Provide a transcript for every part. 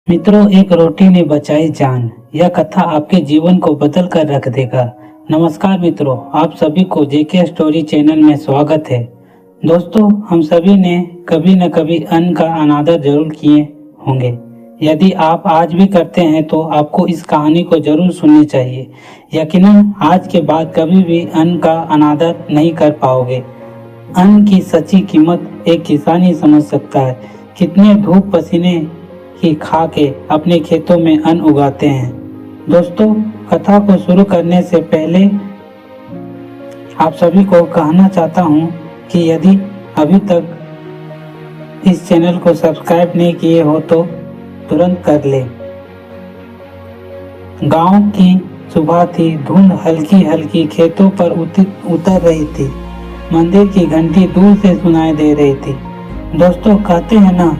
मित्रों, एक रोटी ने बचाई जान। यह कथा आपके जीवन को बदल कर रख देगा। नमस्कार मित्रों, आप सभी को जेके स्टोरी चैनल में स्वागत है। दोस्तों, हम सभी ने कभी न कभी अन्न का अनादर जरूर किए होंगे। यदि आप आज भी करते हैं तो आपको इस कहानी को जरूर सुननी चाहिए। यकीनन आज के बाद कभी भी अन्न का अनादर नहीं कर पाओगे। अन्न की सच्ची कीमत एक किसान ही समझ सकता है। कितने धूप पसीने की खा के अपने खेतों में अन्न उगाते हैं। दोस्तों, कथा को शुरू करने से पहले आप सभी को कहना चाहता हूं कि यदि अभी तक इस चैनल को सब्सक्राइब नहीं किए हो तो तुरंत कर ले। गांव की सुबह थी। धुंध हल्की हल्की खेतों पर उतर रही थी। मंदिर की घंटी दूर से सुनाई दे रही थी। दोस्तों, कहते हैं ना,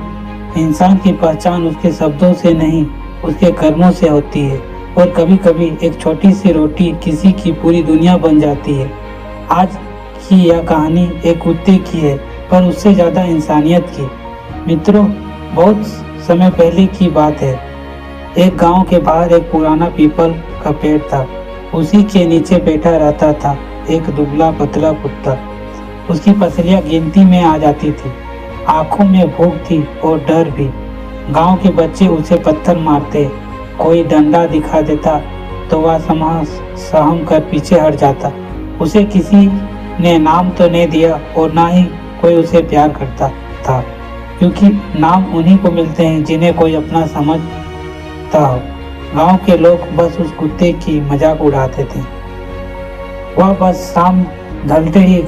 इंसान की पहचान उसके शब्दों से नहीं, उसके कर्मों से होती है। और कभी कभी एक छोटी सी रोटी किसी की पूरी दुनिया बन जाती है। आज की यह कहानी एक कुत्ते की है, पर उससे ज्यादा इंसानियत की। मित्रों, बहुत समय पहले की बात है। एक गांव के बाहर एक पुराना पीपल का पेड़ था। उसी के नीचे बैठा रहता था एक दुबला पतला कुत्ता। उसकी पसलियां गिनती में आ जाती थी। आंखों में भूख थी और डर भी। गांव के बच्चे उसे पत्थर मारते, कोई डंडा दिखा देता तो वह सहम कर पीछे हट जाता। उसे किसी ने नाम तो नहीं दिया और ना ही कोई उसे प्यार करता था, क्योंकि नाम उन्हीं को मिलते हैं जिन्हें कोई अपना समझता हो। गांव के लोग बस उस कुत्ते की मजाक उड़ाते थे। वह बस शाम ढलते ही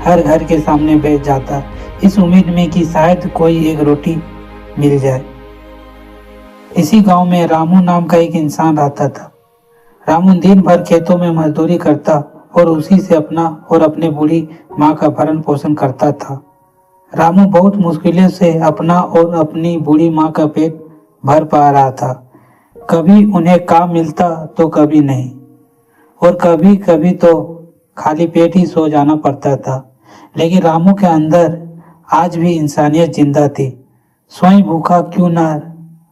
हर घर के सामने बैठ जाता, इस उम्मीद में कि शायद कोई एक रोटी मिल जाए। इसी गांव में रामू नाम का एक इंसान रहता था। रामू दिन भर खेतों में मजदूरी करता और उसी से अपना और अपने बूढ़ी माँ का भरण पोषण करता था। रामू बहुत मुश्किलों से अपना और अपनी बूढ़ी माँ का पेट भर पा रहा था। कभी उन्हें काम मिलता तो कभी नहीं, और कभी कभी तो खाली पेट ही सो जाना पड़ता था। लेकिन रामू के अंदर आज भी इंसानियत जिंदा थी। स्वयं भूखा क्यों न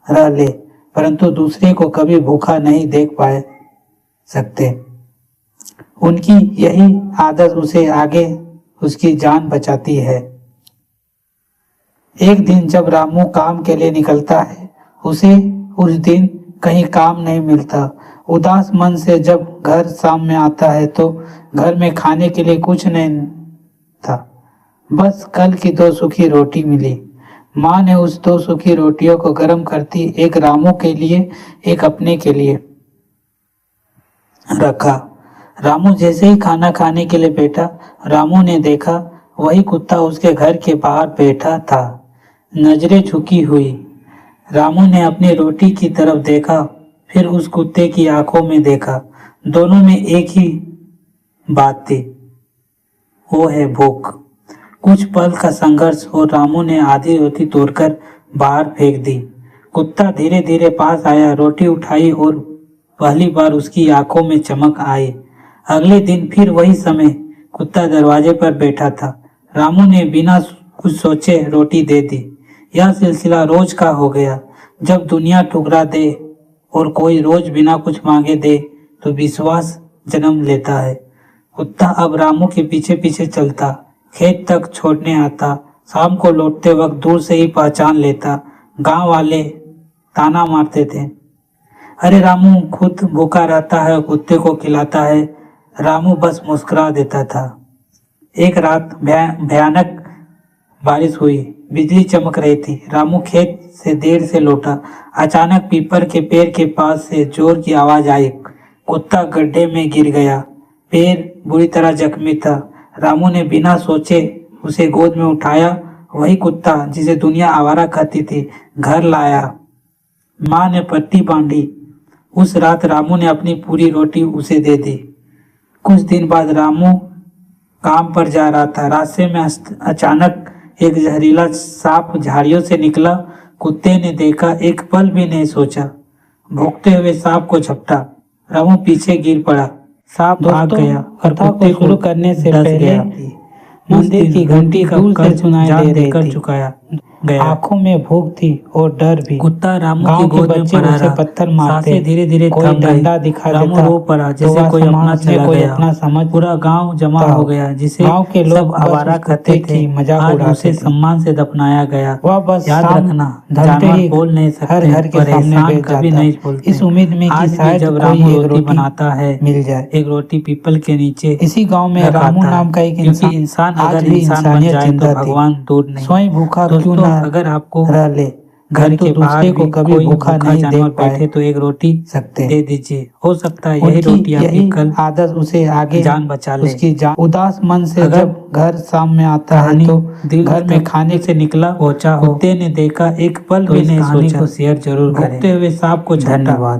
रह ले, परंतु दूसरे को कभी भूखा नहीं देख पाए सकते। उनकी यही आदत उसे आगे उसकी जान बचाती है। एक दिन जब रामू काम के लिए निकलता है, उसे उस दिन कहीं काम नहीं मिलता। उदास मन से जब घर शाम में आता है तो घर में खाने के लिए कुछ नहीं था। बस कल की 2 सूखी रोटी मिली। माँ ने उस 2 सूखी रोटियों को गर्म करती एक रामू के लिए, एक अपने के लिए रखा। रामू जैसे ही खाना खाने के लिए बैठा, रामू ने देखा वही कुत्ता उसके घर के बाहर बैठा था, नजरें झुकी हुई। रामू ने अपनी रोटी की तरफ देखा, फिर उस कुत्ते की आंखों में देखा। दोनों में एक ही बात थी, वो है भूख। कुछ पल का संघर्ष और रामू ने आधी रोटी तोड़कर बाहर फेंक दी। कुत्ता धीरे धीरे पास आया, रोटी उठाई और पहली बार उसकी आंखों में चमक आई। अगले दिन फिर वही समय कुत्ता दरवाजे पर बैठा था। रामू ने बिना कुछ सोचे रोटी दे दी। यह सिलसिला रोज का हो गया। जब दुनिया ठुकरा दे और कोई रोज बिना कुछ मांगे दे तो विश्वास जन्म लेता है। कुत्ता अब रामू के पीछे पीछे चलता, खेत तक छोड़ने आता, शाम को लौटते वक्त दूर से ही पहचान लेता। गांव वाले ताना मारते थे, अरे रामू खुद भूखा रहता है, कुत्ते को खिलाता है। रामू बस मुस्कुरा देता था। एक रात भयानक बारिश हुई, बिजली चमक रही थी। रामू खेत से देर से लौटा। अचानक पीपल के पेड़ के पास से जोर की आवाज आई। कुत्ता गड्ढे में गिर गया, पैर बुरी तरह जख्मी था। रामू ने बिना सोचे उसे गोद में उठाया। वही कुत्ता जिसे दुनिया आवारा कहती थी, घर लाया। माँ ने पट्टी बांधी। उस रात रामू ने अपनी पूरी रोटी उसे दे दी। कुछ दिन बाद रामू काम पर जा रहा था। रास्ते में अचानक एक जहरीला सांप झाड़ियों से निकला। कुत्ते ने देखा, एक पल भी नहीं सोचा, भौंकते हुए सांप को झपटा। रामू पीछे गिर पड़ा, सांप भाग गया। कथा को शुरू करने से पहले मंदिर की घंटी दूर से सुनाई दे रही थी। गया। आंखों में भूख थी और डर भी। कुत्ता रामू की गांव के गोद में बच्चे पड़ा उसे रहा। पत्थर मारते, सांसें धीरे धीरे कोई थम गई। डंडा दिखा रामू देता रो पड़ा तो जैसे वह कोई अपना समाज में चला कोई गया। अपना समझ पूरा गांव जमा था। हो गया जिसे गांव के लोग सब बस आवारा उस कहते कुत्ते थे। की मजाक आज उड़ाते उसे थे। सम्मान से दफनाया गया। वह बस याद शाम रखना, ढलते जानवर ही बोल नहीं हर सकते घर के पर सामने एहसान बैठ कभी जाता, नहीं भूलते। इस उम्मीद में कि आज भी शायद जब कोई रामू एक रोटी बनाता है, मिल जाए। एक रोटी पीपल के नीचे इसी गांव में रखाता रामू है, नाम का एक क्योंकि इंसान आज अगर भी इंसान बन इंसानियत जाए तो जिंदा थी। भगवान दूर नहीं। स्वयं भूखा क्यों दोस्तों, ना अगर आपको रह ले, घर परंतु के बाहर दूसरे को भी कभी कोई भूखा भूखा नहीं जानवर देख बैठे तो एक रोटी सकते। दे दीजिए। हो सकता है यही उनकी रोटी आपकी यही कल आदत उसे आगे जान बचा ले। उसकी जान। उदास मन से अगर जब घर सामने आता है कहानी तो दिल घर में खाने से निकला पहुंचा हो, कुत्ते ने देखा एक पल तो भी इस नहीं कहानी सोचा। को शेयर जरूर करें। भूखते हुए सांप को छांटा। धन्यवाद।